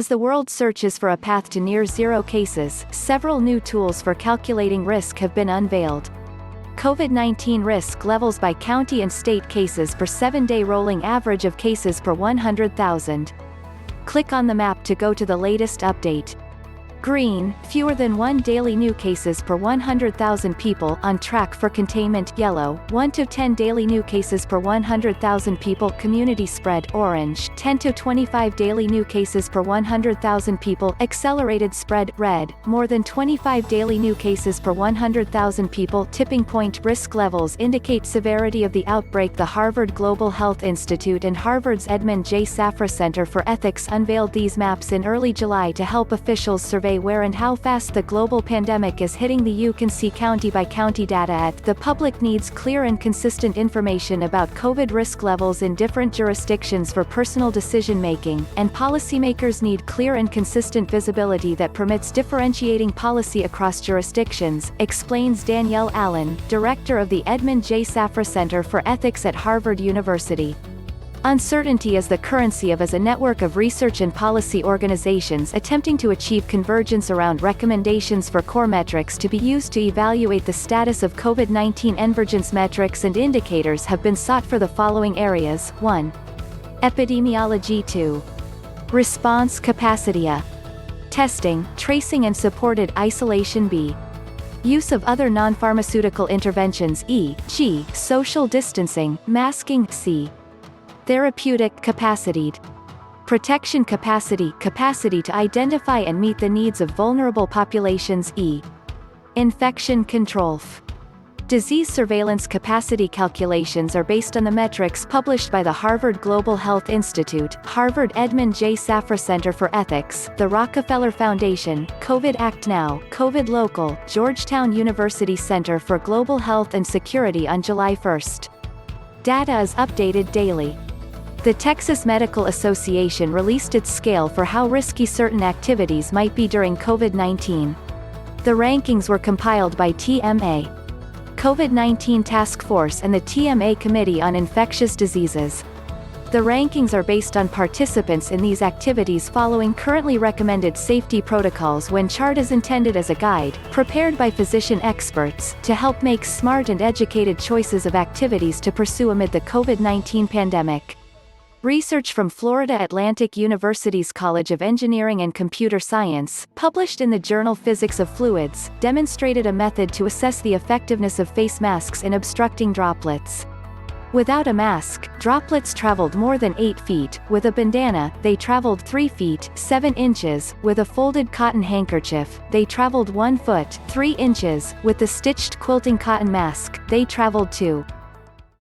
As the world searches for a path to near zero cases, several new tools for calculating risk have been unveiled. COVID-19 risk levels by county and state cases per 7-day rolling average of cases per 100,000. Click on the map to go to the latest update. Green, fewer than 1 daily new cases per 100,000 people, on track for containment. Yellow, 1 to 10 daily new cases per 100,000 people, community spread. Orange, 10 to 25 daily new cases per 100,000 people, accelerated spread. Red, more than 25 daily new cases per 100,000 people, tipping point. Risk levels indicate severity of the outbreak. The Harvard Global Health Institute and Harvard's Edmond J. Safra Center for Ethics unveiled these maps in early July to help officials survey where and how fast the global pandemic is hitting. You can see county by county data at. The public needs clear and consistent information about COVID risk levels in different jurisdictions for personal decision making, and policymakers need clear and consistent visibility that permits differentiating policy across jurisdictions, explains Danielle Allen, director of the Edmond J. Safra Center for Ethics at Harvard University. Uncertainty is the currency of as a network of research and policy organizations attempting to achieve convergence around recommendations for core metrics to be used to evaluate the status of COVID-19. nvergence metrics and indicators have been sought for the following areas: 1. Epidemiology. 2. Response capacitya. Testing, tracing and supported isolationb. Use of other nonpharmaceutical interventions, e.g., social distancing, masking. C. Therapeutic capacity. Protection capacity to identify and meet the needs of vulnerable populations. E. Infection controlf. Disease surveillance capacityCalculations are based on the metrics published by the Harvard Global Health Institute, Harvard Edmond J. Safra Center for Ethics, the Rockefeller Foundation, CovidActNow, COVID Local, Georgetown University Center for Global Health and Security on July 1. Data is updated daily. The Texas Medical Association released its scale for how risky certain activities might be during COVID-19. The rankings were compiled by TMA COVID-19 Task Force and the TMA Committee on Infectious Diseases. The rankings are based on participants in these activities following currently recommended safety protocols. When chart is intended as a guide, prepared by physician experts, to help make smart and educated choices of activities to pursue amid the COVID-19 pandemic. Research from Florida Atlantic University's College of Engineering and Computer Science, published in the journal Physics of Fluids, demonstrated a method to assess the effectiveness of face masks in obstructing droplets. Without a mask, droplets traveled more than 8 feet, with a bandana, they traveled 3 feet, 7 inches, with a folded cotton handkerchief, they traveled 1 foot, 3 inches, with the stitched quilting cotton mask, they traveled 2.